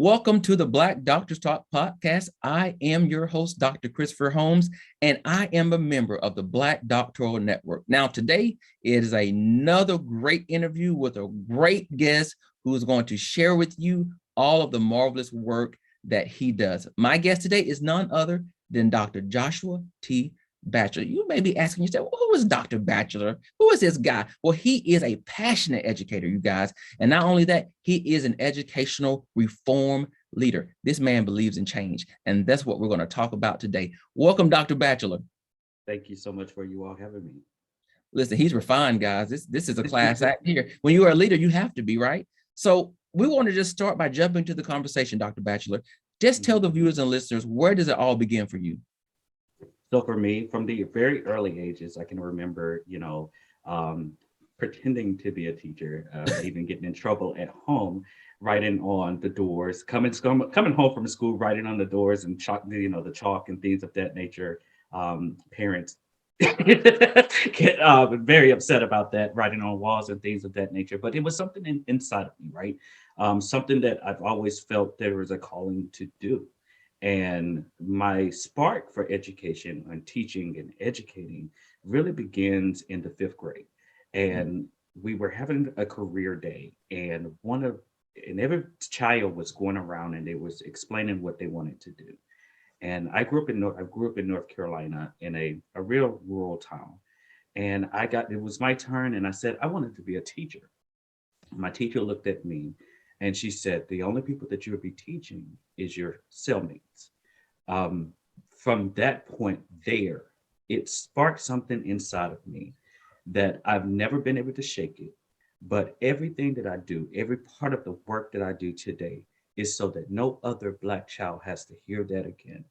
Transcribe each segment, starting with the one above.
Welcome to the Black Doctors Talk podcast. I am your host, Dr. Christopher Holmes, and I am a member of the Black Doctoral Network. Now, today is another great interview with a great guest who is going to share with you all of the marvelous work that he does. My guest today is none other than Dr. Joshua T. Batchelor. You may be asking yourself, well, who is Dr. Batchelor? Who is this guy? Well, he is a passionate educator, you guys. And not only that, he is an educational reform leader. This man believes in change. And that's what we're going to talk about today. Welcome, Dr. Batchelor. Thank you so much for you all having me. Listen, he's refined, guys. This is a class act here. When you are a leader, you have to be, right? So we want to just start by jumping to the conversation, Dr. Batchelor. Just tell the viewers and listeners, where does it all begin for you? So for me, from the very early ages, I can remember, pretending to be a teacher, even getting in trouble at home, writing on the doors, coming home from school, writing on the doors and chalk, the chalk and things of that nature. Parents get very upset about that, writing on walls and things of that nature. But it was something inside of me, right? Something that I've always felt there was a calling to do. And my spark for education and teaching and educating really begins in the fifth grade. And we were having a career day, and every child was going around and they was explaining what they wanted to do. And I grew up in North Carolina in a real rural town. And it was my turn, and I said I wanted to be a teacher. My teacher looked at me and she said, the only people that you would be teaching is your cellmates. From that point there, it sparked something inside of me that I've never been able to shake it. But everything that I do, every part of the work that I do today is so that no other Black child has to hear that again.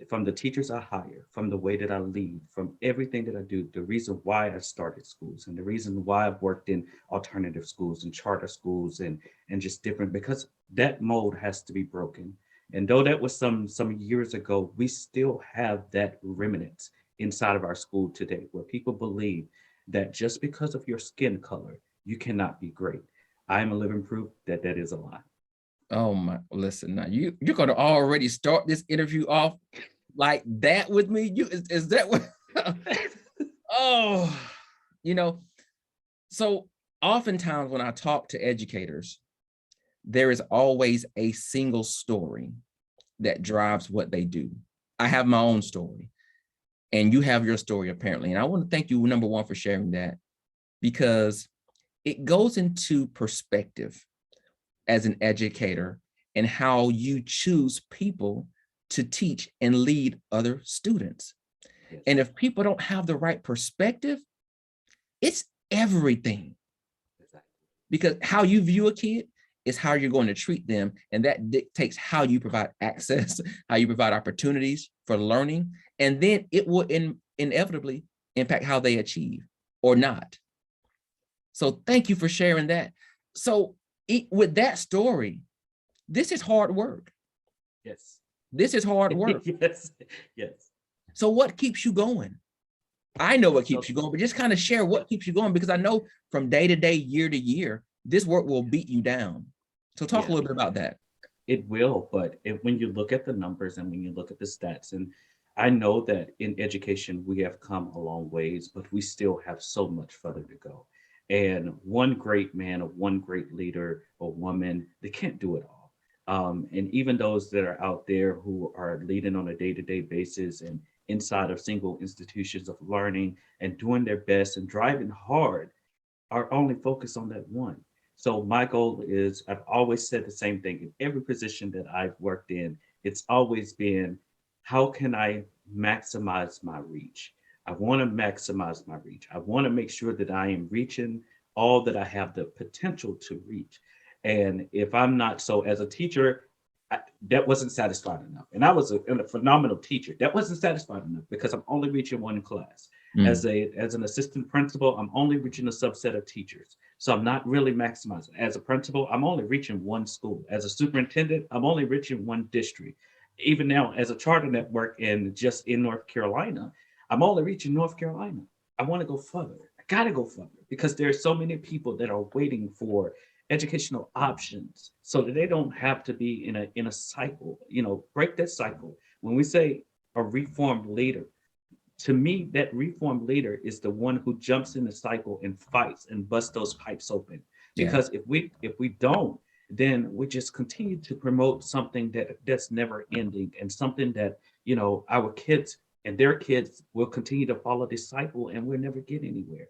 From the teachers I hire, from the way that I lead, from everything that I do, the reason why I started schools and the reason why I've worked in alternative schools and charter schools and just different, because that mold has to be broken. And though that was some years ago, we still have that remnants inside of our school today, where people believe that just because of your skin color, you cannot be great. I am a living proof that that is a lie. Oh my, listen, now you're going to already start this interview off like that with me. Is that what? Oh, you know, so oftentimes when I talk to educators, there is always a single story that drives what they do. I have my own story, and you have your story apparently. And I want to thank you, number one, for sharing that, because it goes into perspective as an educator and how you choose people to teach and lead other students. Yes. And if people don't have the right perspective, it's everything. Exactly. Because how you view a kid is how you're going to treat them. And that dictates how you provide access, how you provide opportunities for learning. And then it will inevitably impact how they achieve or not. So thank you for sharing that. So with that story, this is hard work. Yes. This is hard work. Yes. Yes. So what keeps you going? I know what So keeps you going, but just kind of share what keeps you going, because I know from day to day, year to year, this work will beat you down. So talk a yeah, little bit about that. it will. But when you look at the numbers and when you look at the stats, and I know that in education we have come a long ways, but we still have so much further to go. And one great man or one great leader or woman, they can't do it all. And even those that are out there who are leading on a day-to-day basis and inside of single institutions of learning and doing their best and driving hard are only focused on that one. So my goal is, I've always said the same thing in every position that I've worked in. It's always been, how can I maximize my reach? I want to maximize my reach. I want to make sure that I am reaching all that I have the potential to reach. And if I'm not, so as a teacher, that wasn't satisfied enough. And I was a phenomenal teacher. That wasn't satisfied enough because I'm only reaching one class. As an assistant principal, I'm only reaching a subset of teachers. So I'm not really maximizing. As a principal, I'm only reaching one school. As a superintendent, I'm only reaching one district. Even now, as a charter network and just in North Carolina, I'm only reaching North Carolina. I want to go further. I got to go further because there's so many people that are waiting for educational options so that they don't have to be in a cycle, break that cycle. When we say a reformed leader, to me, that reformed leader is the one who jumps in the cycle and fights and busts those pipes open. Yeah. Because if we don't, then we just continue to promote something that's never ending, and something that our kids and their kids will continue to follow this cycle, and we'll never get anywhere.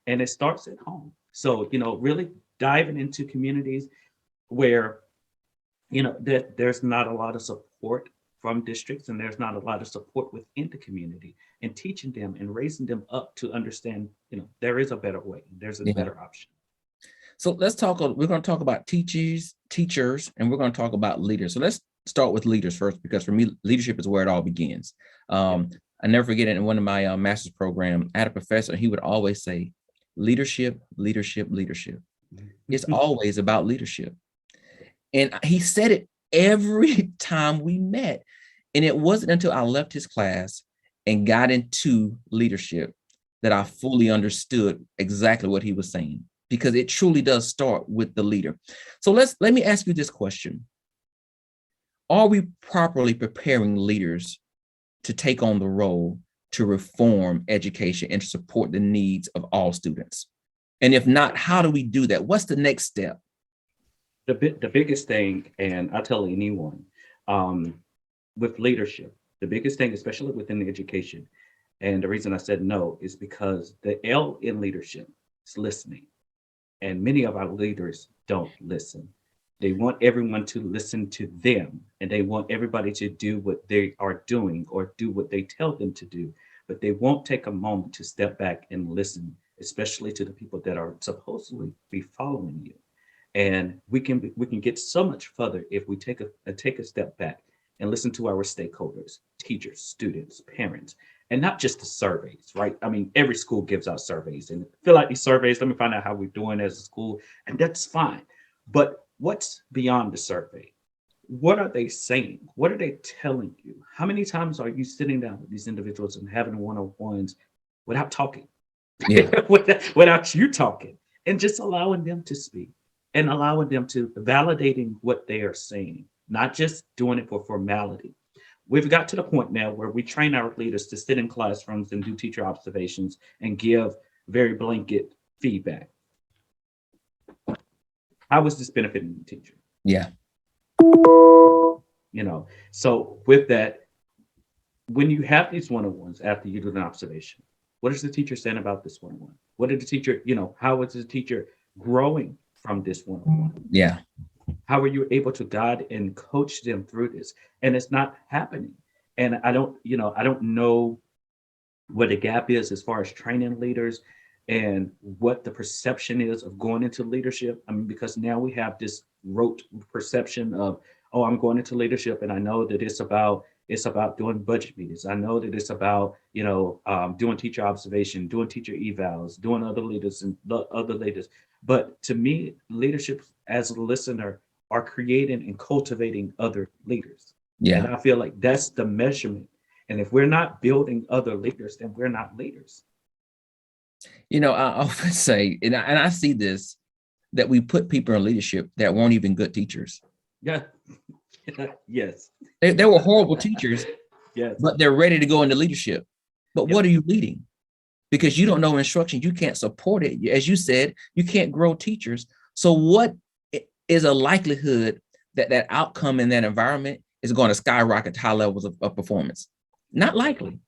And it starts at home. So really diving into communities where that there's not a lot of support from districts, and there's not a lot of support within the community, and teaching them and raising them up to understand there is a better way, there's a Yeah. better option. So let's talk. We're going to talk about teachers, and we're going to talk about leaders. So let's start with leaders first, because for me, leadership is where it all begins. Yeah. I never forget it, in one of my master's program, I had a professor. He would always say, leadership, leadership, leadership. It's always about leadership. And he said it every time we met. And it wasn't until I left his class and got into leadership that I fully understood exactly what he was saying, because it truly does start with the leader. So let me ask you this question. Are we properly preparing leaders to take on the role to reform education and to support the needs of all students? And if not, how do we do that? What's the next step? The biggest thing, and I tell anyone, with leadership, the biggest thing, especially within the education, and the reason I said no is because the L in leadership is listening. And many of our leaders don't listen. They want everyone to listen to them, and they want everybody to do what they are doing or do what they tell them to do. But they won't take a moment to step back and listen, especially to the people that are supposedly be following you. And we can get so much further if we take a step back and listen to our stakeholders, teachers, students, parents, and not just the surveys, right? I mean, every school gives out surveys, and fill out these surveys. Let me find out how we're doing as a school, and that's fine. But what's beyond the survey? What are they saying? What are they telling you? How many times are you sitting down with these individuals and having one-on-ones without talking, Yeah. without you talking, and just allowing them to speak and allowing them to validating what they are saying, not just doing it for formality. We've got to the point now where we train our leaders to sit in classrooms and do teacher observations and give very blanket feedback. How is this benefiting the teacher? Yeah. So with that, when you have these one-on-ones after you do an observation, what is the teacher saying about this one-on-one? What did the teacher, how is the teacher growing from this one-on-one? Yeah. How are you able to guide and coach them through this? And it's not happening. And I don't know what the gap is as far as training leaders and what the perception is of going into leadership. I mean, because now we have this rote perception of, oh, I'm going into leadership, and I know that it's about doing budget meetings. I know that it's about doing teacher observation, doing teacher evals, doing other leaders and other leaders. But to me, leadership as a listener are creating and cultivating other leaders. And Yeah. I feel like that's the measurement. And if we're not building other leaders, then we're not leaders. I often say, and I see this, that we put people in leadership that weren't even good teachers. Yeah. Yes. They were horrible teachers, Yes. but they're ready to go into leadership. But Yep. what are you leading? Because you don't know instruction, you can't support it. As you said, you can't grow teachers. So what is a likelihood that that outcome in that environment is going to skyrocket to high levels of performance? Not likely.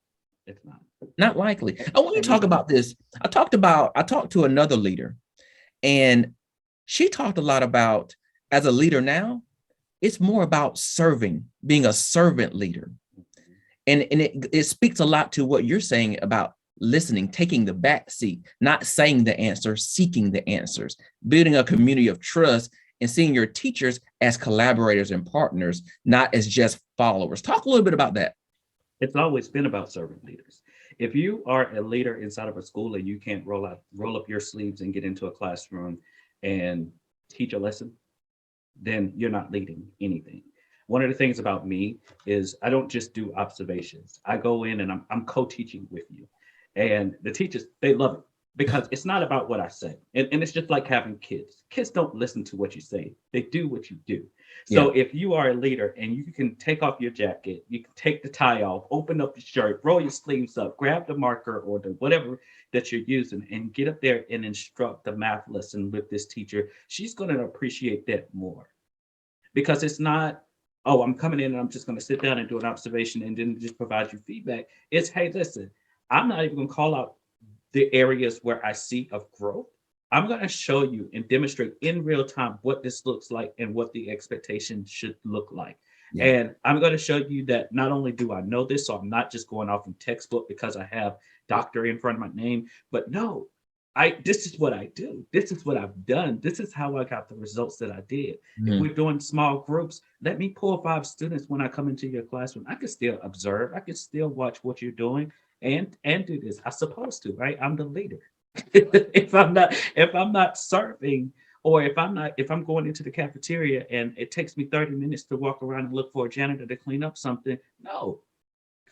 It's not. Not likely. I want to And talk about this. I talked to another leader, and she talked a lot about, as a leader now, it's more about serving, being a servant leader. And it speaks a lot to what you're saying about listening, taking the back seat, not saying the answer, seeking the answers, building a community of trust, and seeing your teachers as collaborators and partners, not as just followers. Talk a little bit about that. it's always been about servant leaders. If you are a leader inside of a school and you can't roll up your sleeves and get into a classroom and teach a lesson, then you're not leading anything. One of the things about me is I don't just do observations. I go in and I'm co-teaching with you. And the teachers, they love it. because it's not about what I say. And it's just like having kids. Kids don't listen to what you say, they do what you do. Yeah. So if you are a leader and you can take off your jacket, you can take the tie off, open up the shirt, roll your sleeves up, grab the marker or the whatever that you're using, and get up there and instruct the math lesson with this teacher, she's going to appreciate that more, because it's not, oh, I'm coming in and I'm just going to sit down and do an observation and then just provide you feedback. It's, hey, listen, I'm not even going to call out the areas where I see of growth. I'm going to show you and demonstrate in real time what this looks like and what the expectation should look like. Yeah. And I'm going to show you that not only do I know this, so I'm not just going off in textbook because I have doctor in front of my name, but no, this is what I do. This is what I've done. This is how I got the results that I did. If Mhm. we're doing small groups, let me pull 5 students when I come into your classroom. I can still observe. I can still watch what you're doing and do this. I'm supposed to, right? I'm the leader. If I'm not serving, or if I'm going into the cafeteria and it takes me 30 minutes to walk around and look for a janitor to clean up something, no,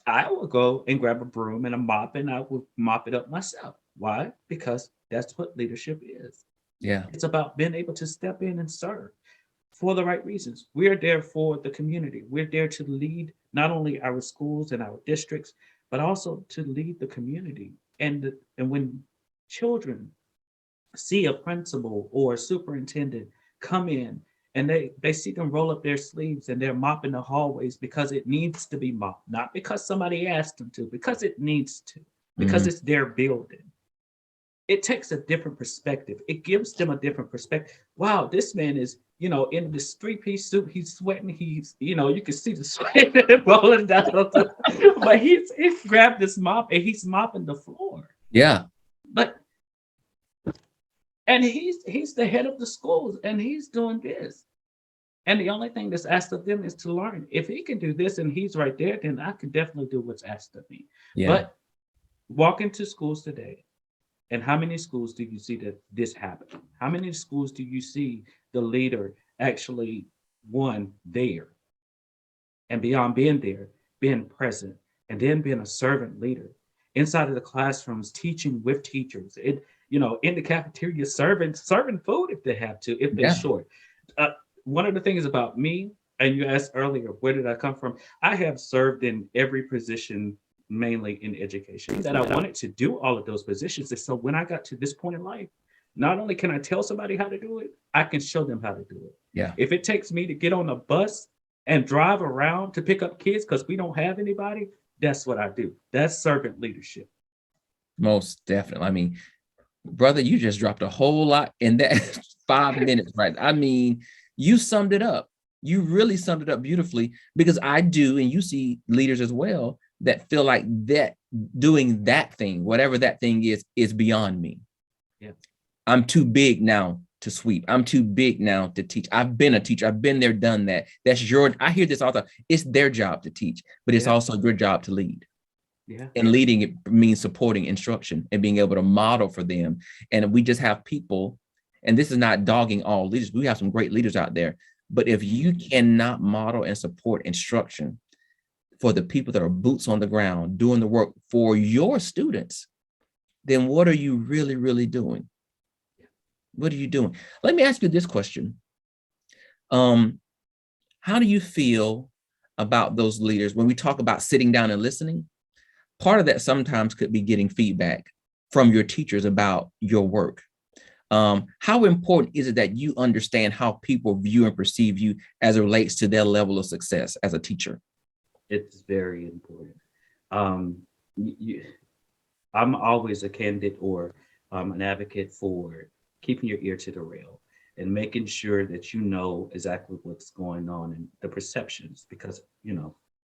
I will go and grab a broom and a mop and I will mop it up myself. Why? Because that's what leadership is. Yeah. It's about being able to step in and serve for the right reasons. We're there for the community. We're there to lead not only our schools and our districts, but also to lead the community. And when children see a principal or a superintendent come in and they see them roll up their sleeves and they're mopping the hallways because it needs to be mopped, not because somebody asked them to, because it needs to, because Mhm. it's their building. It takes a different perspective. It gives them a different perspective. Wow, this man is, in this three-piece suit. He's sweating. You can see the sweat rolling down. But he's grabbed this mop and he's mopping the floor. Yeah. But and he's the head of the schools and he's doing this. And the only thing that's asked of them is to learn. If he can do this and he's right there, then I can definitely do what's asked of me. Yeah. But walk into schools today. And how many schools do you see that this happen? How many schools do you see the leader actually one there, and beyond being there, being present, and then being a servant leader inside of the classrooms, teaching with teachers, in the cafeteria, serving food if they have to, if they're Yeah. short. Uh, One of the things about me, and you asked earlier, where did I come from? I have served in every position, mainly in education, that I wanted to do all of those positions. And so when I got to this point in life, not only can I tell somebody how to do it, I can show them how to do it. Yeah. If it takes me to get on a bus and drive around to pick up kids because we don't have anybody, that's what I do. That's servant leadership. Most definitely. I mean, brother, you just dropped a whole lot in that 5 minutes, right? I mean, you summed it up. You really summed it up beautifully, because I do, and you see leaders as well that feel like that doing that thing, whatever that thing is beyond me. Yeah. I'm too big now to sweep. I'm too big now to teach. I've been a teacher. I've been there, done that. I hear this all the time. It's their job to teach, but it's Yeah. also your job to lead. Yeah. And leading, it means supporting instruction and being able to model for them. And we just have people, and this is not dogging all leaders. We have some great leaders out there. But if you cannot model and support instruction for the people that are boots on the ground doing the work for your students, then what are you really, really doing? What are you doing? Let me ask you this question. How do you feel about those leaders when we talk about sitting down and listening? Part of that sometimes could be getting feedback from your teachers about your work. How important is it that you understand how people view and perceive you as it relates to their level of success as a teacher? It's very important. Um, you, I'm always a candidate or an advocate for keeping your ear to the rail and making sure that you know exactly what's going on and the perceptions, because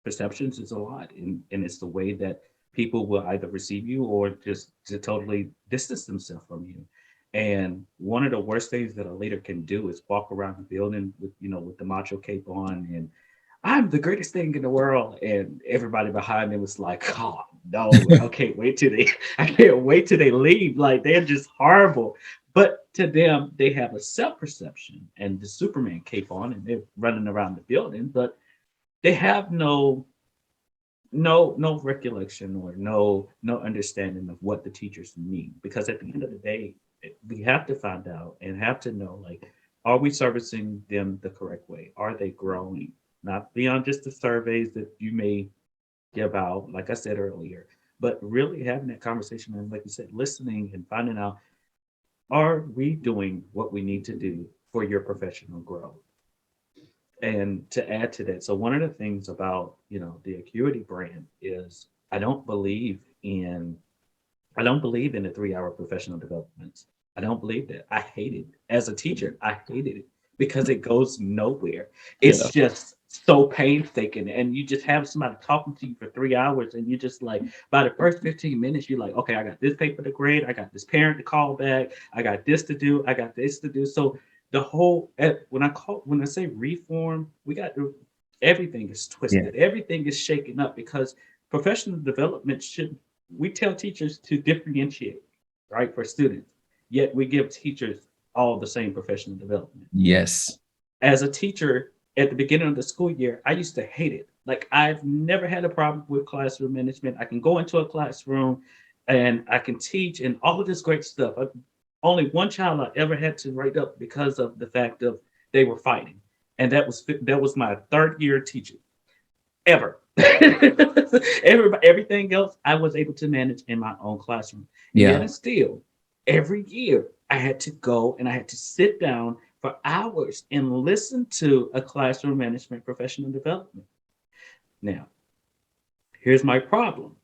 perceptions is a lot, and it's the way that people will either receive you or just to totally distance themselves from you. And one of the worst things that a leader can do is walk around the building with the macho cape on and I'm the greatest thing in the world. And everybody behind them was like, oh no, I can't wait till they I can't wait till they leave. Like they're just horrible. But to them, they have a self-perception and the Superman cape on and they're running around the building, but they have no no recollection or no understanding of what the teachers need. Because at the end of the day, we have to find out and have to know, like, are we servicing them the correct way? Are they growing? Not beyond just the surveys that you may give out, like I said earlier, but really having that conversation and, like you said, listening and finding out, are we doing what we need to do for your professional growth? And to add to that, so one of the things about, the Acuity brand is I don't believe in the 3 hour professional development. I don't believe that. I hate it. As a teacher, I hated it because it goes nowhere. Yeah. It's just so painstaking. And you just have somebody talking to you for 3 hours, and you just like, by the first 15 minutes, you're like, okay, I got this paper to grade. I got this parent to call back. I got this to do. I got this to do. So the whole, when I say reform, everything is Yeah. twisted. Everything is shaken up because professional development should we tell teachers to differentiate, right, for students, yet we give teachers all the same professional development. Yes. As a teacher at the beginning of the school year, I used to hate it. Like, I've never had a problem with classroom management. I can go into a classroom and I can teach and all of this great stuff. Only one child I ever had to write up because of the fact of they were fighting, and that was my third year teaching ever. Everything else I was able to manage in my own classroom. And yet Yeah. and still, every year I had to go and I had to sit down for hours and listen to a classroom management professional development. Now, here's my problem,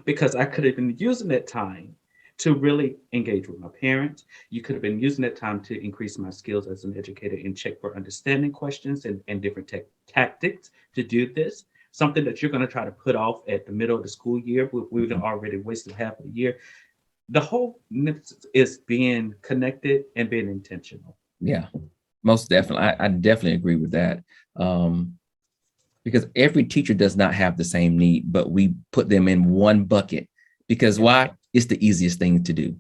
because I could have been using that time to really engage with my parents. You could have been using that time to increase my skills as an educator and check for understanding questions and different tactics to do this. Something that you're going to try to put off at the middle of the school year. We've Mhm. already wasted half of the year. The whole is being connected and being intentional. Yeah. Most definitely. I definitely agree with that. Um, because every teacher does not have the same need, but we put them in one bucket because Yep. why? It's the easiest thing to do,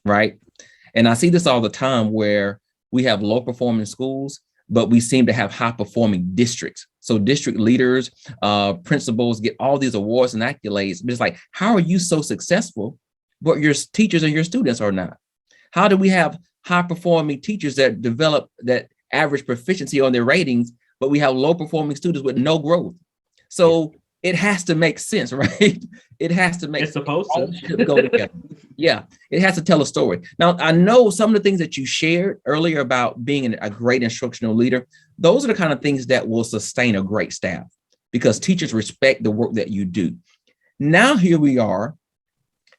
right? And I see this all the time where we have low performing schools, but we seem to have high performing districts. So district leaders, principals get all these awards and accolades. But it's like, how are you so successful, but your teachers and your students are not? How do we have high performing teachers that develop that average proficiency on their ratings, but we have low performing students with no growth? Yeah. So it has to make sense, right? It has to make It's supposed all to. should go together. Yeah, it has to tell a story. Now, I know some of the things that you shared earlier about being a great instructional leader, those are the kind of things that will sustain a great staff because teachers respect the work that you do. Now, here we are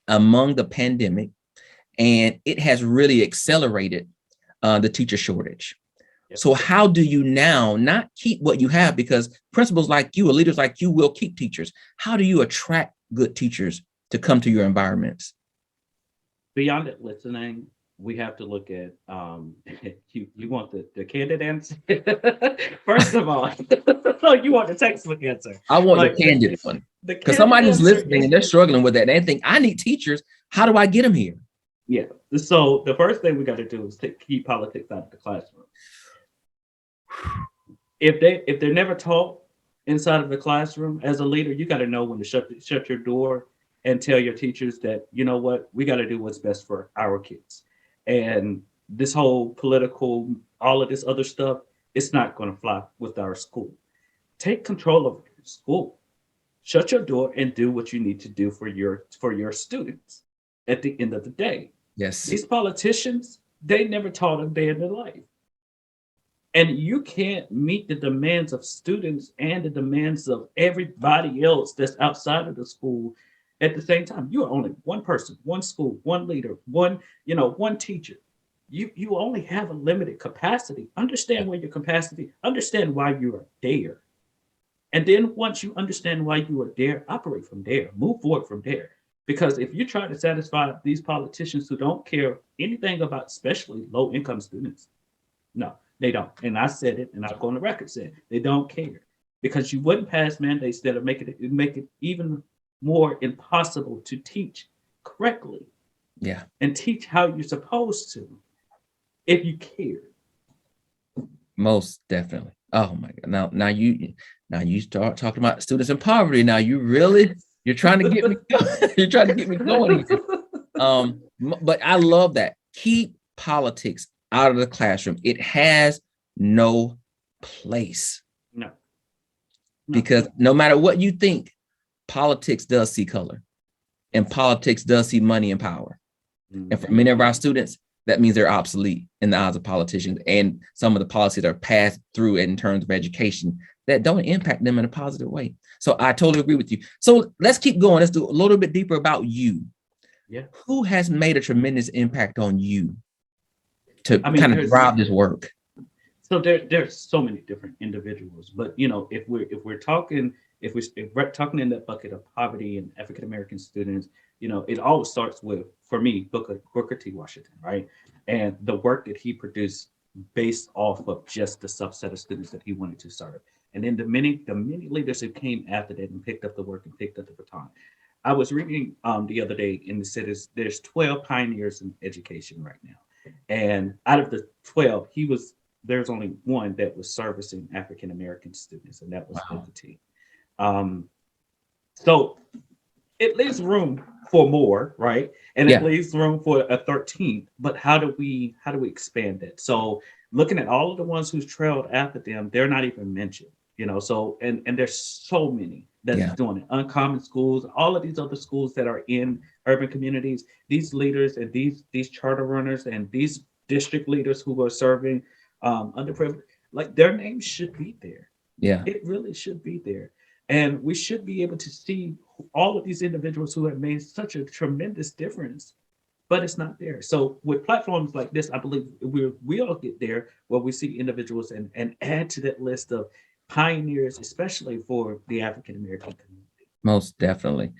among the pandemic, and it has really accelerated the teacher shortage. Yep. So how do you now not keep what you have? Because principals like you or leaders like you will keep teachers. How do you attract good teachers to come to your environments? Beyond it listening, we have to look at you want the candid answer. First of all, no, you want the textbook answer. I want the Like candid one the because candid somebody's answer listening is, and they're struggling with that. And they think, I need teachers. How do I get them here? yeah. So the first thing we got to do is keep politics out of the classroom. If they're never taught inside of the classroom, as a leader, you got to know when to shut your door and tell your teachers that, you know what, we got to do what's best for our kids. And this whole political, all of this other stuff, it's not going to fly with our school. Take control of your school. Shut your door and do what you need to do for your students. At the end of the day, Yes. these politicians, they never taught a day in their life. And you can't meet the demands of students and the demands of everybody else that's outside of the school at the same time. You are only one person, one school, one leader, one teacher. You only have a limited capacity. Understand where your capacity, understand why you are there. And then once you understand why you are there, operate from there, move forward from there. Because if you try to satisfy these politicians who don't care anything about especially low income students, no, they don't. And I said it, and I'll go on the record saying they don't care, because you wouldn't pass mandates that make it even more impossible to teach correctly Yeah. and teach how you're supposed to if you care. Most definitely. Oh my God. Now you Now you start talking about students in poverty. Now you're trying to get me, you're trying to get me going here. But I love that. Keep politics out of the classroom. It has no place. No. Because no matter what you think, politics does see color, and politics does see money and power. And for many of our students, that means they're obsolete in the eyes of politicians, and some of the policies are passed through in terms of education that don't impact them in a positive way. So I totally agree with you. So let's keep going. Let's do a little bit deeper about you. Yeah. Who has made a tremendous impact on you to kind of drive this work? So there's so many different individuals, but if we're talking in that bucket of poverty and African American students, it always starts with, for me, Booker T. Washington, right? And the work that he produced based off of just the subset of students that he wanted to serve. And then the many leaders who came after that and picked up the work and picked up the baton. I was reading the other day, and it said there's 12 pioneers in education right now. And out of the 12, there's only one that was servicing African American students, and that was Booker T. So it leaves room for more, right? And it leaves room for a 13th. But how do we expand it? So looking at all of the ones who's trailed after them, they're not even mentioned. So and there's so many that's doing it. Uncommon Schools, all of these other schools that are in urban communities, these leaders and these charter runners and these district leaders who are serving underprivileged, like, their names should be there. Yeah, it really should be there. And we should be able to see all of these individuals who have made such a tremendous difference, but it's not there. So with platforms like this, I believe we'll get there where we see individuals and add to that list of pioneers, especially for the African American community. Most definitely.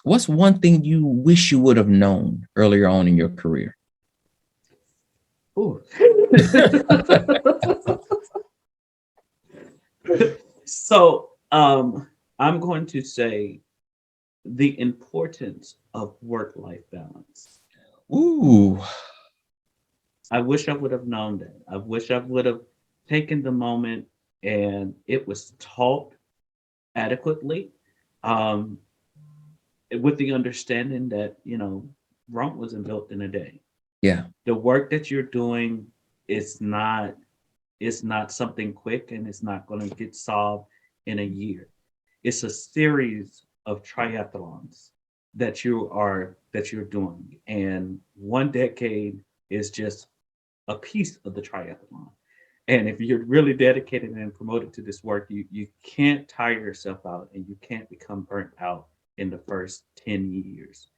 What's one thing you wish you would have known earlier on in your career? So I'm going to say the importance of work-life balance. Ooh. I wish I would have known that. I wish I would have taken the moment and it was taught adequately, with the understanding that, Rome wasn't built in a day. Yeah. The work that you're doing is not something quick, and it's not going to get solved in a year. It's a series of triathlons that you're doing, and one decade is just a piece of the triathlon. And if you're really dedicated and promoted to this work, you can't tire yourself out, and you can't become burnt out in the first 10 years.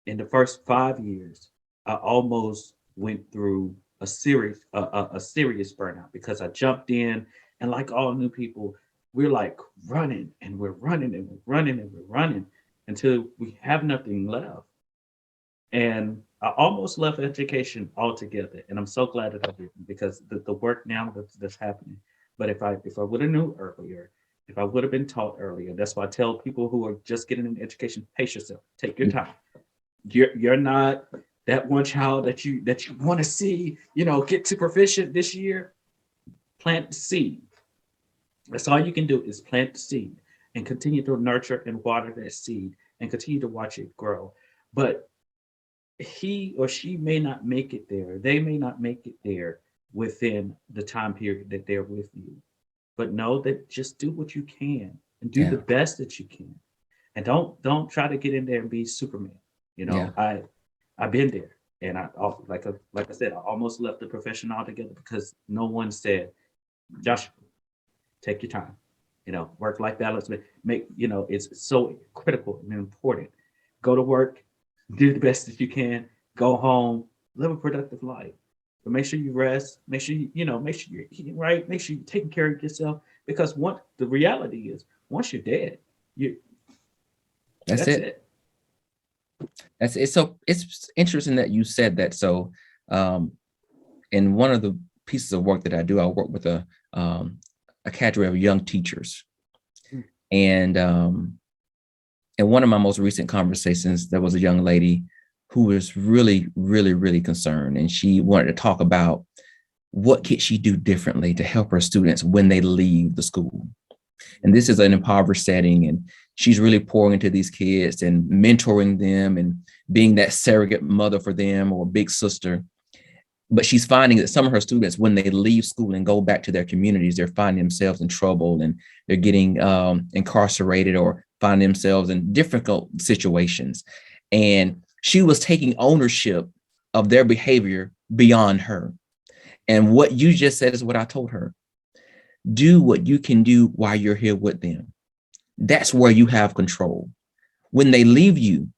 In the first 5 years, I almost went through a serious burnout, because I jumped in, and like all new people, we're like running and we're running and we're running and we're running until we have nothing left. And I almost left education altogether, and I'm so glad that I didn't, because the work now that's happening. But if I would have knew earlier, if I would have been taught earlier, that's why I tell people who are just getting into education, pace yourself, take your time. You're not that one child that you want to see, get to proficient this year. Plant the seed. That's all you can do, is plant the seed and continue to nurture and water that seed and continue to watch it grow. But he or she may not make it there. They may not make it there within the time period that they're with you. But know that just do what you can and do the best that you can. And don't try to get in there and be Superman. I've been there, and like I said, I almost left the profession altogether because no one said, Joshua, take your time. Work-life balance it's so critical and important. Go to work, do the best that you can, go home, live a productive life. But make sure you rest, make sure make sure you're eating right, make sure you're taking care of yourself. Because the reality is, once you're dead, that's it. That's it. So it's interesting that you said that. So in one of the pieces of work that I do, I work with a cadre of young teachers. And in one of my most recent conversations, there was a young lady who was really, really, really concerned. And she wanted to talk about What could she do differently to help her students when they leave the school? And this is an impoverished setting, and she's really pouring into these kids and mentoring them and being that surrogate mother for them or big sister. But she's finding that some of her students, when they leave school and go back to their communities, they're finding themselves in trouble, and they're getting incarcerated or find themselves in difficult situations. And she was taking ownership of their behavior beyond her. And what you just said is what I told her. Do what you can do while you're here with them. That's where you have control. When they leave you,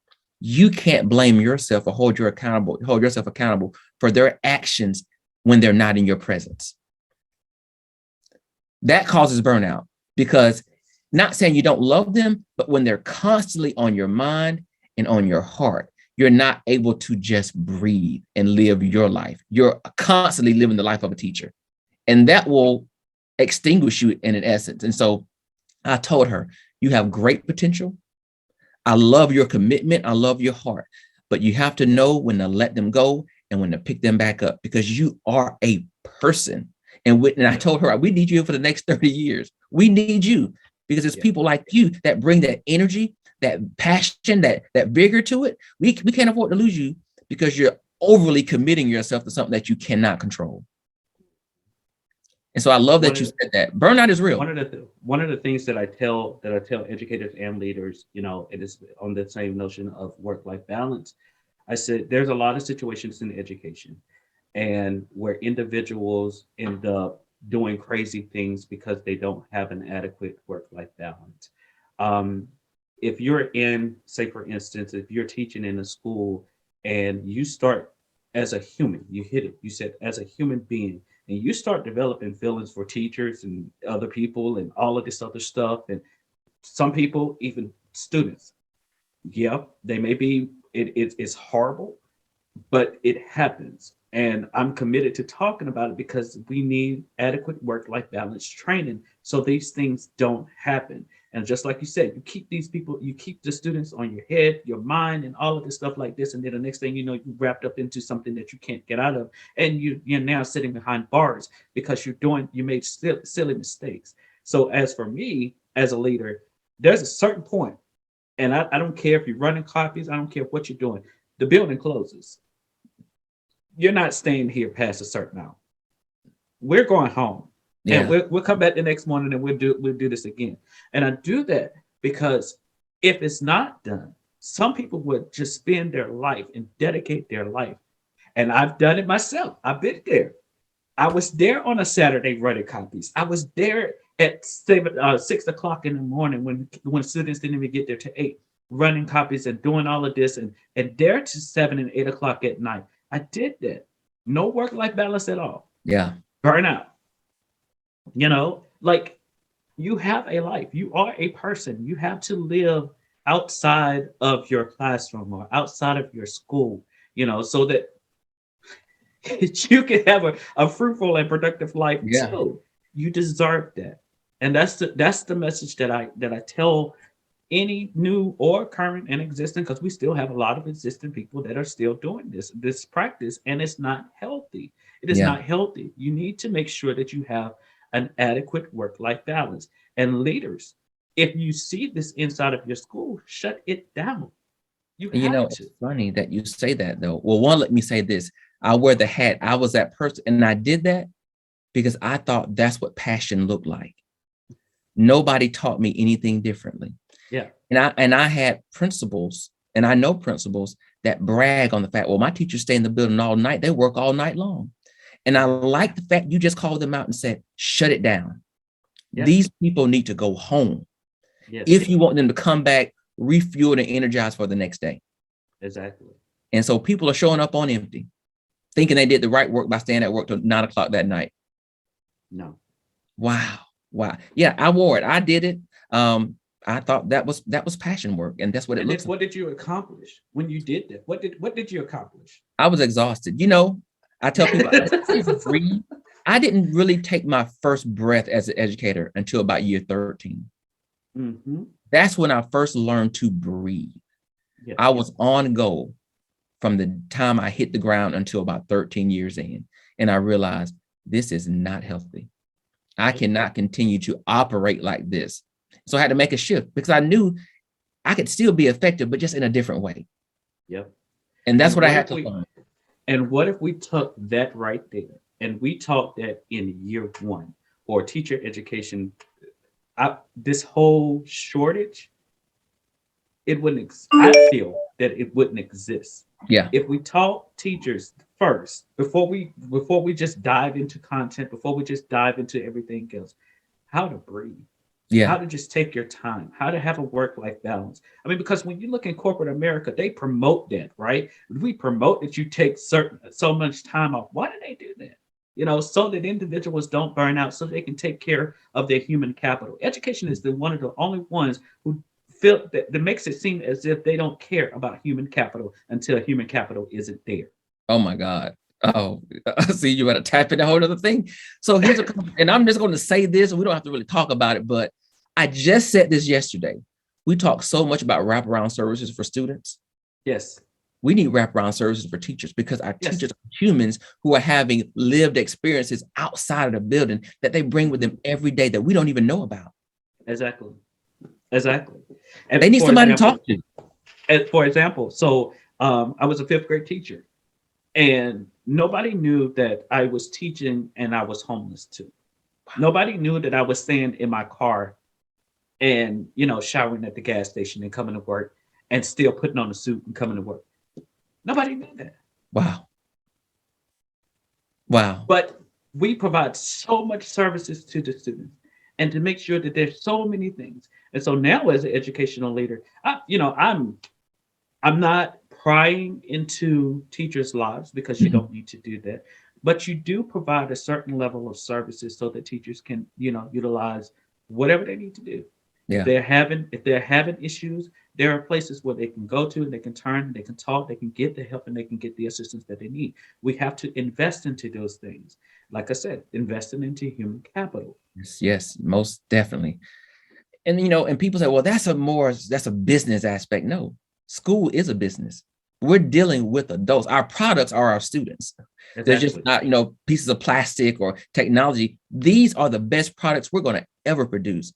you can't blame yourself or hold yourself accountable for their actions when they're not in your presence. That causes burnout, because not saying you don't love them, but when they're constantly on your mind and on your heart, you're not able to just breathe and live your life. You're constantly living the life of a teacher, and that will extinguish you in an essence. And so I told her, you have great potential. I love your commitment. I love your heart, but you have to know when to let them go and when to pick them back up, because you are a person. And I told her, we need you for the next 30 years. We need you because it's people like you that bring that energy, that passion, that vigor to it. We can't afford to lose you because you're overly committing yourself to something that you cannot control. And so I love that you said that. Burnout is real. One of the things that I tell educators and leaders, it is on the same notion of work-life balance. I said there's a lot of situations in education and where individuals end up doing crazy things because they don't have an adequate work-life balance. If you're say for instance, if you're teaching in a school and you start as a human, you hit it, you said as a human being, and you start developing feelings for teachers and other people and all of this other stuff, and some people, even students, they may be, it's horrible, but it happens. And I'm committed to talking about it because we need adequate work-life balance training so these things don't happen. And just like you said, you keep the students on your head, your mind, and all of this stuff like this. And then the next thing you know, you wrapped up into something that you can't get out of. And you're now sitting behind bars because you made silly mistakes. So as for me, as a leader, there's a certain point, and I don't care if you're running copies, I don't care what you're doing. The building closes. You're not staying here past a certain hour. We're going home. Yeah. And we'll come back the next morning and we'll do this again. And I do that because if it's not done, some people would just spend their life and dedicate their life. And I've done it myself. I've been there. I was there on a Saturday running copies. I was there at 6 o'clock in the morning when students didn't even get there to 8, running copies and doing all of this, and there to 7 and 8 o'clock at night. I did that. No work-life balance at all. Yeah. Burnout. Like, you have a life. You are a person. You have to live outside of your classroom or outside of your school, so that you can have a fruitful and productive life too. You deserve that. And that's the message that I tell any new or current and existing, because we still have a lot of existing people that are still doing this practice, and it's not healthy. It is not healthy. You need to make sure that you have an adequate work-life balance. And leaders, if you see this inside of your school, shut it down. It's funny that you say that, though. Well, one, let me say this. I wear the hat. I was that person, and I did that because I thought that's what passion looked like. Nobody taught me anything differently. Yeah. And I had principals, and I know principals that brag on the fact, well, my teachers stay in the building all night. They work all night long. And I like the fact you just called them out and said, shut it down. Yeah. These people need to go home. Yes. If you want them to come back, refueled and energized for the next day. Exactly. And so people are showing up on empty, thinking they did the right work by staying at work till 9 o'clock that night. No. Wow. Yeah, I wore it. I did it. I thought that was passion work, and that's what it looks like. What did you accomplish when you did that? What did you accomplish? I was exhausted. I tell people I didn't really take my first breath as an educator until about year 13. Mm-hmm. That's when I first learned to breathe. Yeah. I was on go from the time I hit the ground until about 13 years in. And I realized this is not healthy. I cannot continue to operate like this. So I had to make a shift because I knew I could still be effective, but just in a different way. Yep. And that's And what I what had if to we learn. and what if we took that right there and we taught that in year one or teacher education? This whole shortage, it wouldn't. I feel that it wouldn't exist Yeah. if we taught teachers first before we just dive into content, before we just dive into everything else, how to breathe, how Yeah. to just take your time, how to have a work-life balance. I mean, because when you look in corporate America, they promote that, right? We promote that you take so much time off. Why do they do that? So that individuals don't burn out, so they can take care of their human capital. Education is the one of the only ones who feel that makes it seem as if they don't care about human capital until human capital isn't there. Oh my God. Oh, see, you got to tap into a whole other thing. So here's and I'm just going to say this, and we don't have to really talk about it, but I just said this yesterday. We talk so much about wraparound services for students. Yes, We need wraparound services for teachers because our yes, teachers are humans who are having lived experiences outside of the building that they bring with them every day that we don't even know about. exactly, exactly. They And need somebody to talk to. for example, so I was a fifth grade teacher, and nobody knew that I was teaching and I was homeless too. Nobody knew that I was staying in my car and showering at the gas station and coming to work and still putting on a suit and coming to work. Nobody knew that. Wow. Wow. But we provide so much services to the students and to make sure that there's so many things. And so now as an educational leader, I'm not prying into teachers' lives because you Mhm. don't need to do that. But you do provide a certain level of services so that teachers can, utilize whatever they need to do. If Yeah. they're having issues, there are places where they can go to and they can turn, they can talk, they can get the help and they can get the assistance that they need. We have to invest into those things. Like I said, investing into human capital. Yes, yes, most definitely. And and people say, well, that's a business aspect. No, school is a business. We're dealing with adults. Our products are our students. They're just Exactly. not, pieces of plastic or technology. These are the best products we're going to ever produce.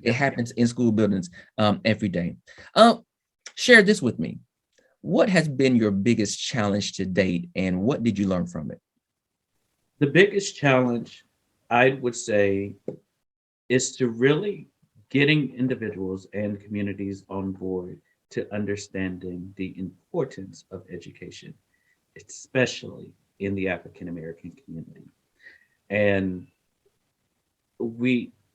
It Yep. happens in school buildings every day. Um, Share this with me. What has been your biggest challenge to date, and what did you learn from it? The biggest challenge, I would say, is to really getting individuals and communities on board to understanding the importance of education, especially in the African American community. And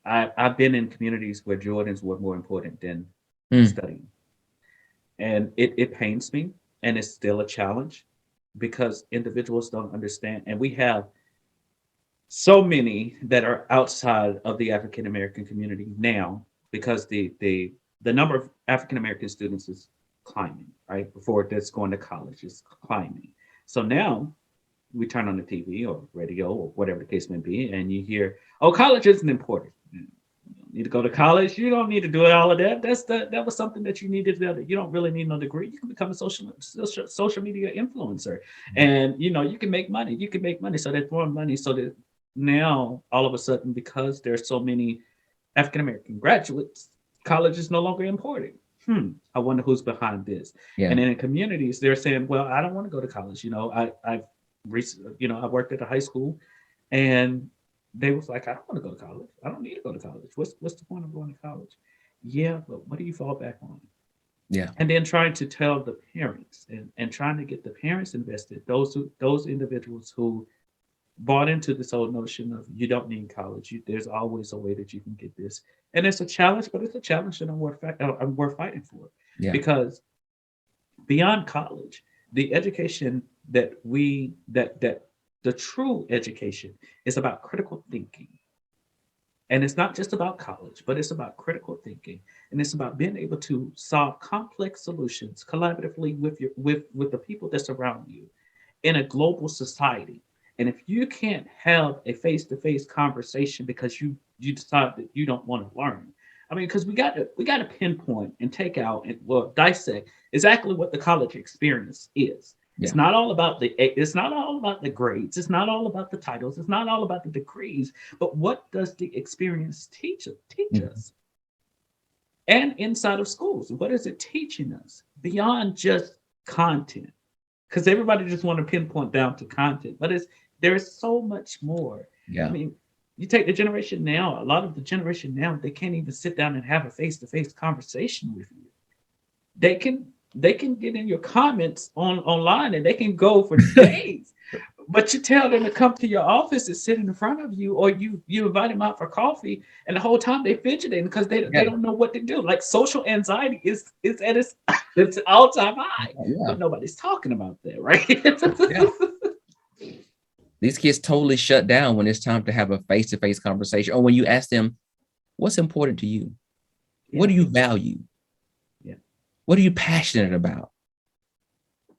I've been in communities where Jordans were more important than Mm, studying. And it pains me, and it's still a challenge because individuals don't understand. And we have so many that are outside of the African American community now because the number of African American students is climbing, right? Before that's going to college is climbing. So now we turn on the TV or radio or whatever the case may be, and you hear, "Oh, college isn't important. You need to go to college. You don't need to do all of that. That was something that you needed to do. You don't really need no degree. You can become a social media influencer, and you can make money. You can make money. So they're throwing money so that now all of a sudden, because there's so many African American graduates, college is no longer important. I wonder who's behind this. yeah. And then in communities, they're saying, "Well, I don't want to go to college. I've recently, I worked at a high school, and they was like, I don't want to go to college. I don't need to go to college. What's the point of going to college? Yeah, but what do you fall back on? Yeah. And then trying to tell the parents and trying to get the parents invested, those individuals who bought into this whole notion of you don't need college. There's always a way that you can get this, and it's a challenge, but it's a challenge that I'm worth fighting for, Yeah. because beyond college, the education that the true education is about critical thinking. And it's not just about college, but it's about critical thinking. And it's about being able to solve complex solutions collaboratively with the people that surround you in a global society. And if you can't have a face-to-face conversation because you decide that you don't want to learn, I mean, because we got to pinpoint and take out and, well, dissect exactly what the college experience is. Yeah. It's not all about the grades. It's not all about the titles. It's not all about the degrees. But what does the experience teach Mhm. us? And inside of schools, what is it teaching us beyond just content? Because everybody just want to pinpoint down to content, but there is so much more. I Yeah. mean, you take the generation now, a lot of the generation now, they can't even sit down and have a face-to-face conversation with you. They can get in your comments online and they can go for days. But you tell them to come to your office and sit in front of you, or you invite them out for coffee, and the whole time they fidgeting because they Yeah. don't know what to do. Like social anxiety is at its all time high, Yeah. but nobody's talking about that, right? Yeah. These kids totally shut down when it's time to have a face-to-face conversation, or when you ask them, what's important to you? What Yeah, do you value? yeah. What are you passionate about?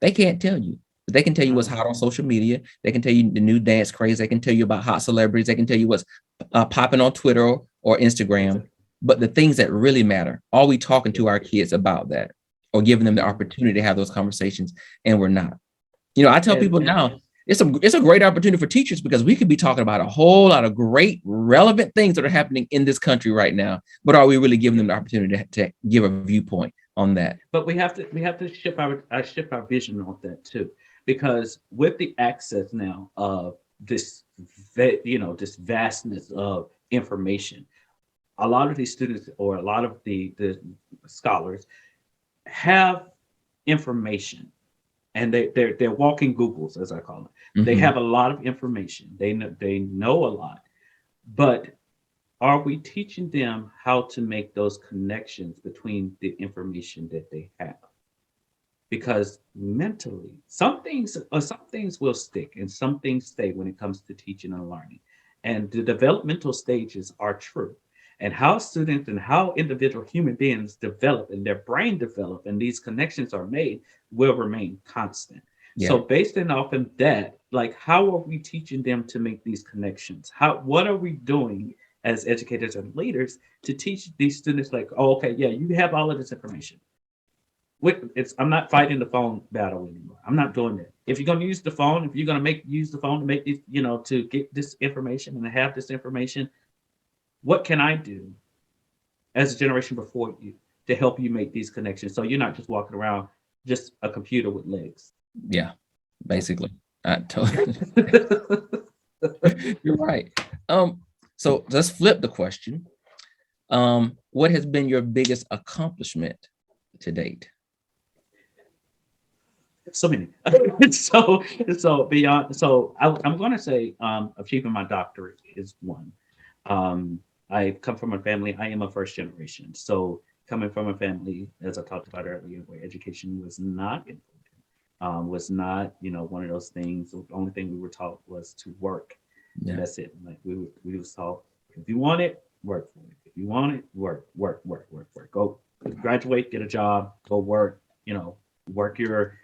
They can't tell you. But they can tell you what's No, hot on social media. They can tell you the new dance craze. They can tell you about hot celebrities. They can tell you what's popping on Twitter or Instagram. exactly. But the things that really matter, are we talking Yeah. to our kids about that or giving them the Mhm. opportunity to have those conversations? And we're not. You know, I tell people And now, it's a great opportunity for teachers because we could be talking about a whole lot of great, relevant things that are happening in this country right now. But are we really giving yeah. them the opportunity to give a viewpoint on that? But we have to shift our vision on that too, because with the access now of this vastness of information, a lot of these students or a lot of the scholars have information, and they're walking Googles, as I call it. They Mhm. have a lot of information. They know a lot, but are we teaching them how to make those connections between the information that they have? Because mentally, some things will stick and some things stay when it comes to teaching and learning, and the developmental stages are true, and how students and how individual human beings develop and their brain develop and these connections are made will remain constant. Yeah. So based on off of that, like, how are we teaching them to make these connections? What are we doing as educators and leaders to teach these students, like, oh, okay, yeah, you have all of this information. I'm not fighting the phone battle anymore. I'm not doing that. If you're going to use the phone, if you're going to use the phone to make this, to get this information and to have this information, what can I do as a generation before you to help you make these connections? So you're not just walking around just a computer with legs. Yeah. Basically. I totally, you're right. So let's flip the question. What has been your biggest accomplishment to date? So many. So beyond. I'm going to say achieving my doctorate is one. I come from a family. I am a first generation. So coming from a family, as I talked about earlier, where education was not important, was not one of those things. The only thing we were taught was to work, and Yeah. that's it. Like we was taught, if you want it, work for it. If you want it, work, work, work, work, work. Go graduate, get a job, go work. Work your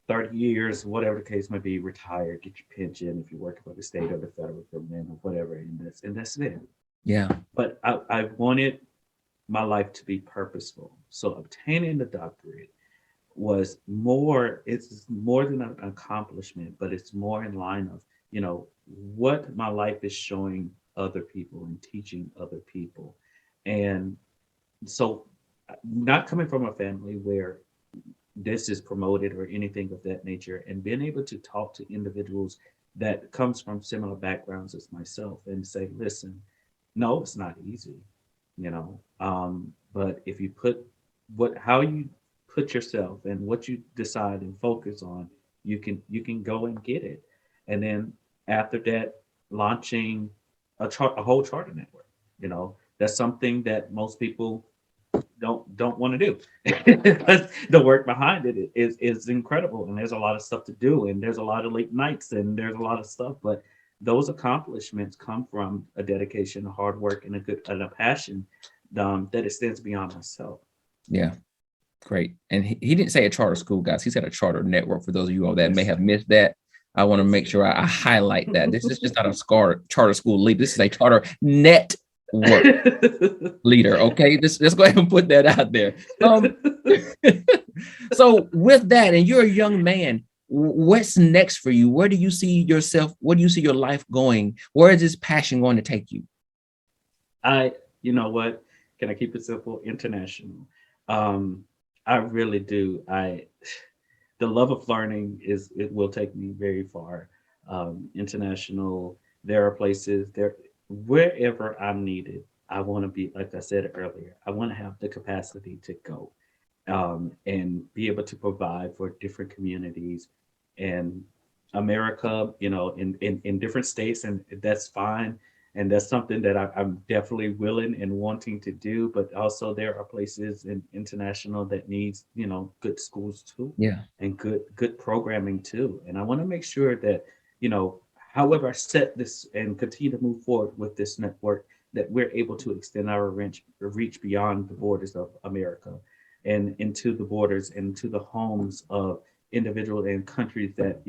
30 years, whatever the case may be, retire, get your pension if you're working for the state or the federal government or whatever, and that's it. Yeah. But I wanted my life to be purposeful. So obtaining the doctorate it's more than an accomplishment, but it's more in line of, what my life is showing other people and teaching other people. And so, not coming from a family where this is promoted or anything of that nature, and being able to talk to individuals that comes from similar backgrounds as myself and say, listen, no, it's not easy, but if you put how you put yourself and what you decide and focus on, you can go and get it. And then after that, launching a whole charter network, that's something that most people don't want to do. Because the work behind it is incredible, and there's a lot of stuff to do, and there's a lot of late nights, and there's a lot of stuff. But those accomplishments come from a dedication, a hard work, and a passion that extends beyond myself. Yeah. Great. And he didn't say a charter school, guys. He said a charter network. For those of you all that may Yes, have missed that, I want to yes. make sure I highlight that. This is just not a charter school lead. This is a charter network leader. Okay. Let's go ahead and put that out there. So with that, and you're a young man, What's next for you? Where do you see yourself? Where do you see your life going? Where is this passion going to take you? You know what? Can I keep it simple? International. Um, I really do. The love of learning it will take me very far. International. There are places there wherever I'm needed. I want to be, like I said earlier, I want to have the capacity to go and be able to provide for different communities and America, in different states, and that's fine. And that's something that I'm definitely willing and wanting to do. But also, there are places in international that needs, good schools too, Yeah. and good programming too. And I want to make sure that, you know, however I set this and continue to move forward with this network, that we're able to extend our reach beyond the borders of America and into the borders and to the homes of individuals and countries that,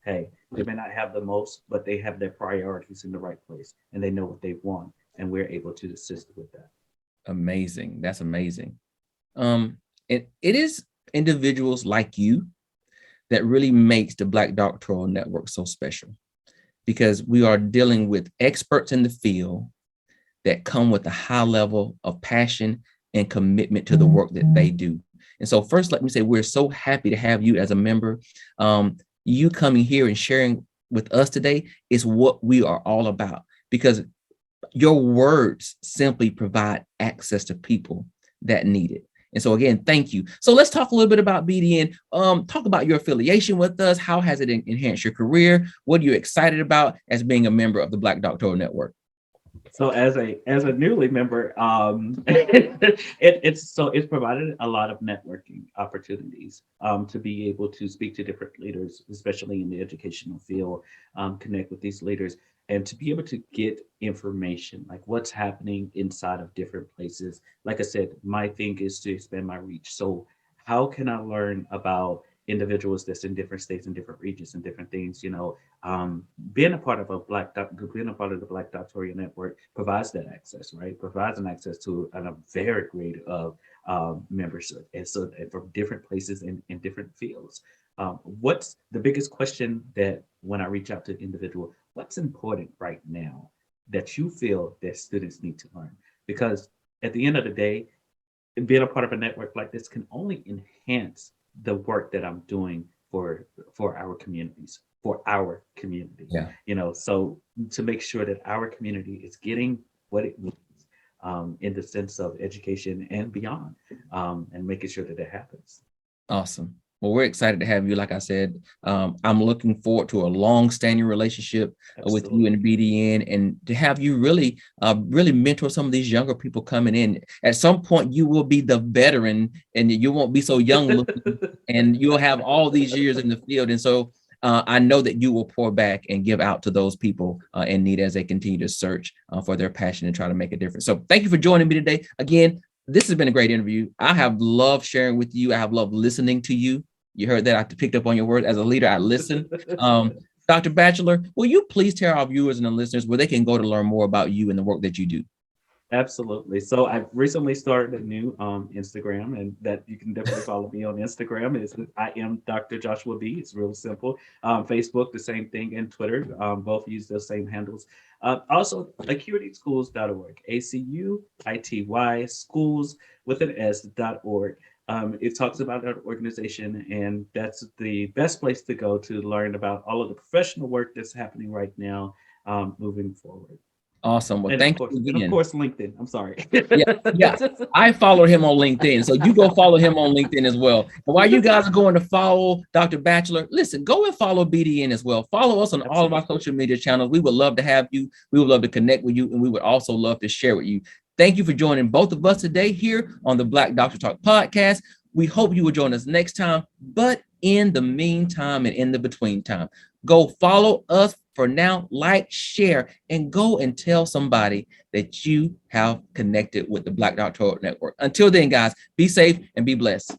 hey, they may not have the most, but they have their priorities in the right place and they know what they want. And we're able to assist with that. Amazing. That's amazing. It is individuals like you that really makes the Black Doctoral Network so special, because we are dealing with experts in the field that come with a high level of passion and commitment to the work that they do. And so first, let me say, we're so happy to have you as a member. You coming here and sharing with us today is what we are all about, because your words simply provide access to people that need it. And so again, thank you. So let's talk a little bit about BDN. Talk about your affiliation with us. How has it enhanced your career? What are you excited about as being a member of the Black Doctoral Network? So as a newly member, it's provided a lot of networking opportunities to be able to speak to different leaders, especially in the educational field, connect with these leaders, and to be able to get information like what's happening inside of different places. Like I said, my thing is to expand my reach. So how can I learn about individuals that's in different states and different regions and different things? Being a part of being a part of the Black Doctoral Network provides that access, right? Provides an access to a very great of membership, and from different places in different fields. What's the biggest question that when I reach out to individual, what's important right now that you feel that students need to learn? Because at the end of the day, being a part of a network like this can only enhance the work that I'm doing for our communities, for our community. Yeah. So to make sure that our community is getting what it needs in the sense of education and beyond, and making sure that it happens. Awesome. Well, we're excited to have you. Like I said, I'm looking forward to a long-standing relationship with you and BDN, and to have you really mentor some of these younger people coming in. At some point, you will be the veteran, and you won't be so young looking, and you'll have all these years in the field. And so I know that you will pour back and give out to those people in need as they continue to search for their passion and try to make a difference. So thank you for joining me today. Again, this has been a great interview. I have loved sharing with you. I have loved listening to you. You heard that. I picked up on your words. As a leader, I listen. Dr. Batchelor, will you please tell our viewers and the listeners where they can go to learn more about you and the work that you do? Absolutely. So I've recently started a new Instagram, and that you can definitely follow me on Instagram. I am Dr. Joshua B. It's real simple. Facebook, the same thing, and Twitter. Both use those same handles. Also, acuityschools.org, ACUITY schools with an S.org. It talks about our organization, and that's the best place to go to learn about all of the professional work that's happening right now, moving forward. Awesome. Well, And thank you and of again. course, LinkedIn. I'm sorry. Yeah. I follow him on LinkedIn. So you go follow him on LinkedIn as well. And while you guys are going to follow Dr. Batchelor, listen, go and follow BDN as well. Follow us on all of our social media channels. We would love to have you. We would love to connect with you. And we would also love to share with you. Thank you for joining both of us today here on the Black Doctor Talk podcast. We hope you will join us next time. But in the meantime and in the between time, go follow us for now, like, share, and go and tell somebody that you have connected with the Black Doctoral Network. Until then, guys, be safe and be blessed.